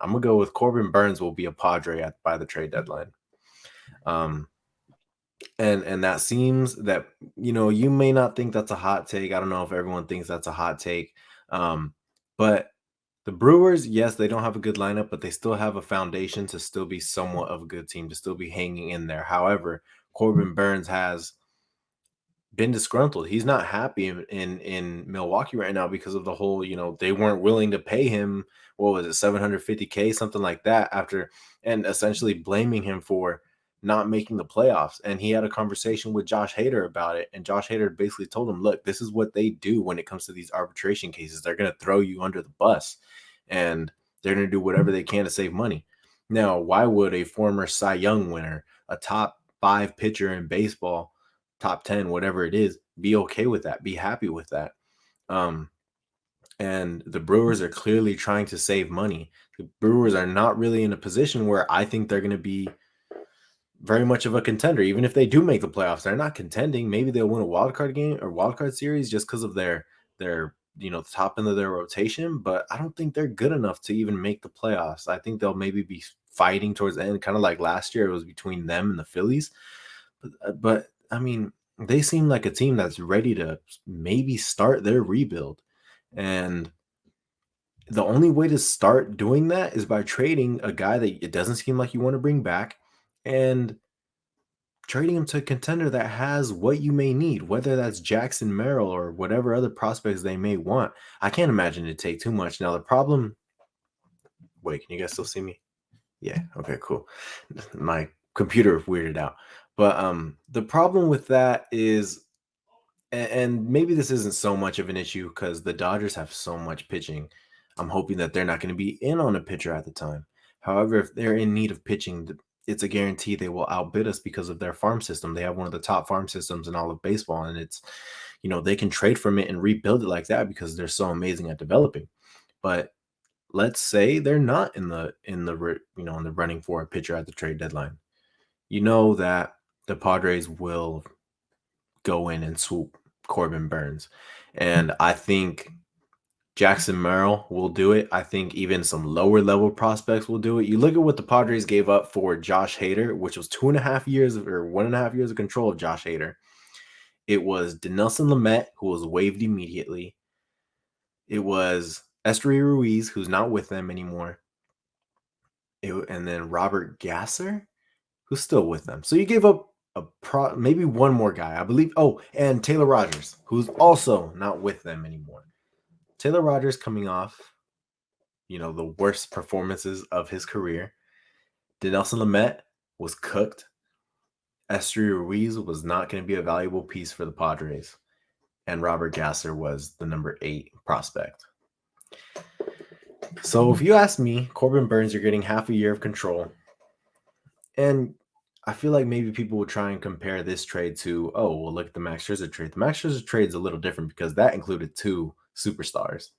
I'm gonna go with Corbin Burnes will be a Padre by the trade deadline. And that seems that, you may not think that's a hot take. I don't know if everyone thinks that's a hot take. But the Brewers, yes, they don't have a good lineup, but they still have a foundation to still be somewhat of a good team, to still be hanging in there. However, Corbin Burnes has been disgruntled. He's not happy in Milwaukee right now because of the whole, they weren't willing to pay him, what was it, $750K, something like that, and essentially blaming him for not making the playoffs. And he had a conversation with Josh Hader about it, and Josh Hader basically told him, look, this is what they do when it comes to these arbitration cases. They're going to throw you under the bus, and they're going to do whatever they can to save money. Now, why would a former Cy Young winner, a top 5 pitcher in baseball, top 10, whatever it is, be okay with that, be happy with that? And the Brewers are clearly trying to save money. The Brewers are not really in a position where I think they're going to be very much of a contender. Even if they do make the playoffs, they're not contending. Maybe they'll win a wild card game or wild card series just because of their the top end of their rotation, but I don't think they're good enough to even make the playoffs. I think they'll maybe be fighting towards the end, kind of like last year. It was between them and the Phillies. But I mean, they seem like a team that's ready to maybe start their rebuild. And the only way to start doing that is by trading a guy that it doesn't seem like you want to bring back, and trading him to a contender that has what you may need, whether that's Jackson Merrill or whatever other prospects they may want. I can't imagine it take too much. Now, the problem... Wait, can you guys still see me? Yeah, okay, cool. My computer weirded out. But the problem with that is, and maybe this isn't so much of an issue because the Dodgers have so much pitching. I'm hoping that they're not going to be in on a pitcher at the time. However, if they're in need of pitching, it's a guarantee they will outbid us because of their farm system. They have one of the top farm systems in all of baseball, and it's, they can trade from it and rebuild it like that because they're so amazing at developing. But let's say they're not in the running for a pitcher at the trade deadline. You know that the Padres will go in and swoop Corbin Burnes, and I think Jackson Merrill will do it. I think even some lower level prospects will do it. You look at what the Padres gave up for Josh Hader, which was 1.5 years of control of Josh Hader. It was Dinelson Lamet, who was waived immediately. It was Esteury Ruiz, who's not with them anymore. And then Robert Gasser, who's still with them. So you gave up maybe one more guy, I believe. Oh, and Taylor Rogers, who's also not with them anymore. Taylor Rogers coming off, the worst performances of his career. Dinelson Lamet was cooked. Esteury Ruiz was not going to be a valuable piece for the Padres. And Robert Gasser was the number 8 prospect. So if you ask me, Corbin Burnes, you're getting half a year of control. And I feel like maybe people will try and compare this trade to, look at the Max Scherzer trade. The Max Scherzer trade is a little different because that included 2 superstars.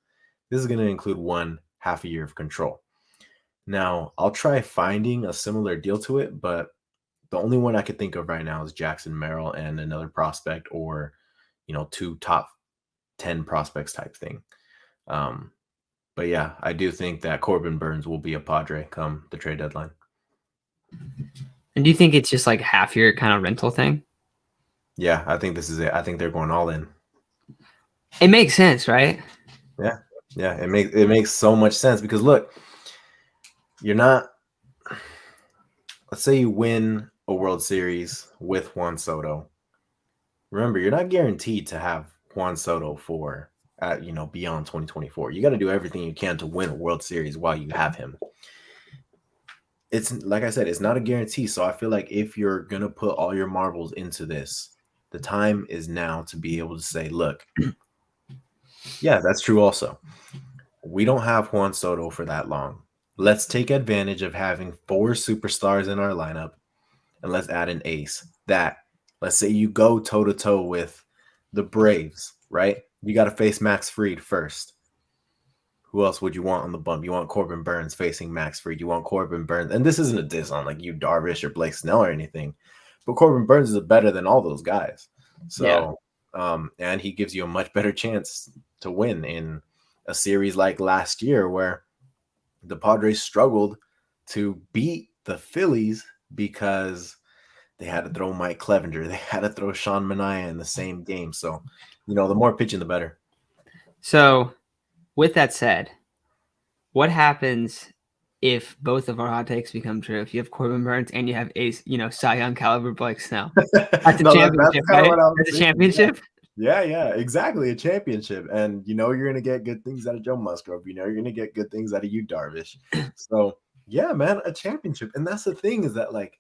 This is going to include 1 half a year of control. Now, I'll try finding a similar deal to it, but the only one I could think of right now is Jackson Merrill and another prospect, or, 2 top 10 prospects type thing. But yeah, I do think that Corbin Burnes will be a Padre come the trade deadline. And do you think it's just like half year kind of rental thing? Yeah, I think this is it. I think they're going all in. It makes sense, right? Yeah, it makes so much sense because look, you're not. Let's say you win a World Series with Juan Soto. Remember, you're not guaranteed to have Juan Soto for beyond 2024. You got to do everything you can to win a World Series while you have him. It's like I said, it's not a guarantee. So I feel like if you're gonna put all your marbles into this, the time is now to be able to say, look, yeah, that's true. Also, we don't have Juan Soto for that long. Let's take advantage of having 4 superstars in our lineup, and let's add an ace. Let's say you go toe to toe with the Braves, right? You got to face Max Fried first. Who else would you want on the bump? You want Corbin Burnes facing Max Fried. You want Corbin Burnes. And this isn't a diss on like you Darvish or Blake Snell or anything, but Corbin Burnes is better than all those guys. So, and he gives you a much better chance to win in a series like last year where the Padres struggled to beat the Phillies because they had to throw Mike Clevenger. They had to throw Sean Manaea in the same game. So, the more pitching, the better. So, with that said, what happens if both of our hot takes become true? If you have Corbin Burns and you have ace, Cy Young caliber Blake Snell, that's a championship, kind of right? what I was That's a thinking. championship. Yeah, exactly. A championship. And you're going to get good things out of Joe Musgrove. You're going to get good things out of you, Darvish. So, yeah, man, a championship. And that's the thing is that, like,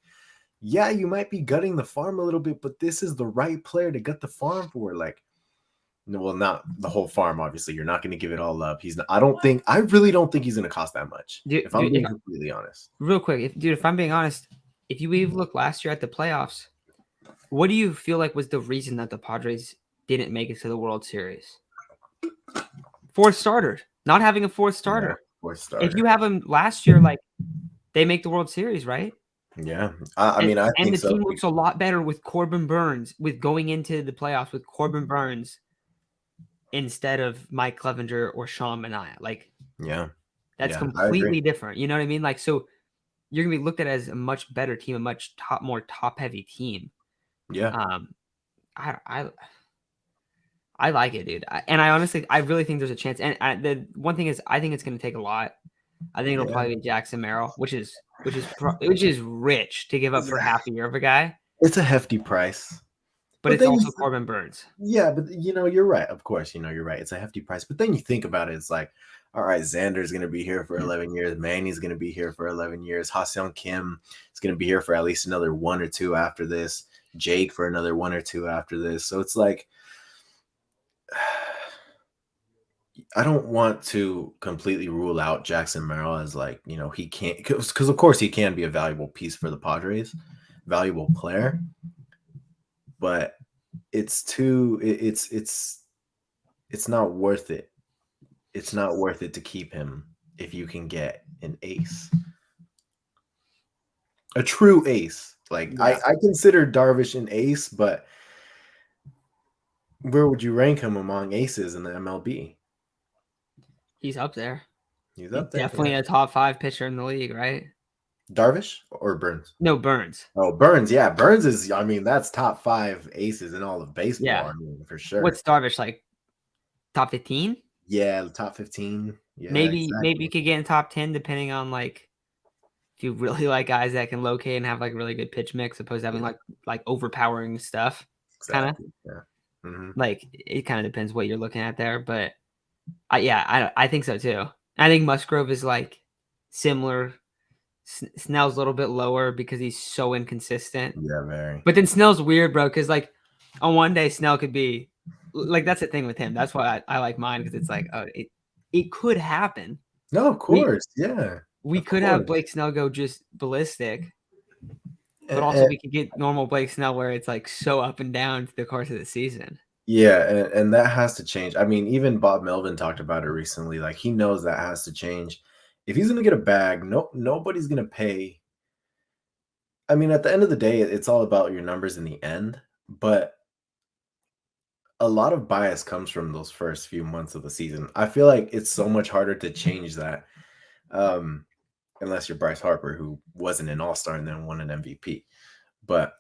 yeah, you might be gutting the farm a little bit, but this is the right player to gut the farm for. Like, well, not the whole farm, obviously. You're not going to give it all up. He's not, I really don't think he's going to cost that much. If I'm being completely honest. Real quick, if I'm being honest, if you even look last year at the playoffs, what do you feel like was the reason that the Padres didn't make it to the World Series? Fourth starter. Not having a fourth starter. Yeah, fourth starter. If you have him last year, like, they make the World Series, right? Yeah. I think so. And the team looks a lot better with Corbin Burns, with going into the playoffs with Corbin Burns instead of Mike Clevenger or Sean Manaea. Like, yeah, that's completely different. You know what I mean? Like, so you're gonna be looked at as a much better team, a much more top heavy team. Yeah. I like it, dude. I really think there's a chance. And the one thing is, I think it's gonna take a lot. I think it'll probably be Jackson Merrill, which is rich to give up for half a year of a guy. It's a hefty price. But it's also Corbin Burns. Yeah, but you're right. Of course, you're right. It's a hefty price. But then you think about it, it's like, all right, Xander's going to be here for 11 years. Manny's going to be here for 11 years. Ha-seong Kim is going to be here for at least another 1 or 2 after this. Jake for another 1 or 2 after this. So it's like, I don't want to completely rule out Jackson Merrill as, like, he can't, because of course he can be a valuable piece for the Padres, valuable player. But it's not worth it. It's not worth it to keep him if you can get an ace, a true ace. Like, yeah. I consider Darvish an ace, but where would you rank him among aces in the MLB? He's up there. He's up there. Definitely a top 5 pitcher in the league, right? Darvish or Burns? No, Burns. Oh, Burns. Yeah, Burns is, that's top 5 aces in all of baseball. Yeah. For sure. What's Darvish, like, top 15? Yeah, top 15. Yeah, maybe you could get in top 10 depending on, like, if you really like guys that can locate and have, like, really good pitch mix, opposed to having like overpowering stuff. Exactly. Kind of. Yeah. Mm-hmm. Like, it kind of depends what you're looking at there, but I think so too. I think Musgrove is, like, similar. Snell's a little bit lower because he's so inconsistent. Yeah, very. But then Snell's weird, bro, because, like, on one day Snell could be like, that's the thing with him. That's why I like mine, because it's like, it could happen. No, of course, we could have Blake Snell go just ballistic, but also we could get normal Blake Snell where it's, like, so up and down the course of the season. Yeah, and that has to change. I mean, even Bob Melvin talked about it recently. Like, he knows that has to change. If he's going to get a bag, nobody's going to pay. I mean, at the end of the day, it's all about your numbers in the end. But a lot of bias comes from those first few months of the season. I feel like it's so much harder to change that, unless you're Bryce Harper, who wasn't an all-star and then won an MVP. But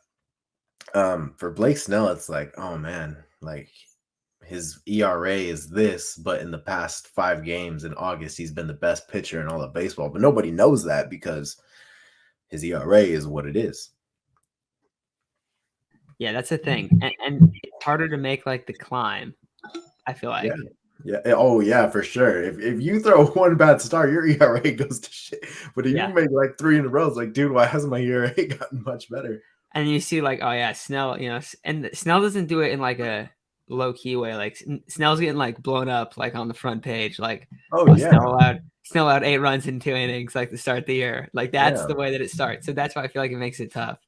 for Blake Snell, it's like, oh, man, like, his ERA is this, but in the past 5 games in August, he's been the best pitcher in all of baseball. But nobody knows that because his ERA is what it is. Yeah, that's the thing. And it's harder to make, like, the climb, I feel like. Yeah. Oh, yeah, for sure. If you throw one bad start, your ERA goes to shit. But if you make, like, 3 in a row, it's like, dude, why hasn't my ERA gotten much better? And you see, like, oh, yeah, Snell, and Snell doesn't do it in, like, a low-key way. Like, Snell's getting, like, blown up, like, on the front page. Like, Snell allowed 8 runs in 2 innings, like, to start the year. Like, that's the way that it starts. So that's why I feel like it makes it tough.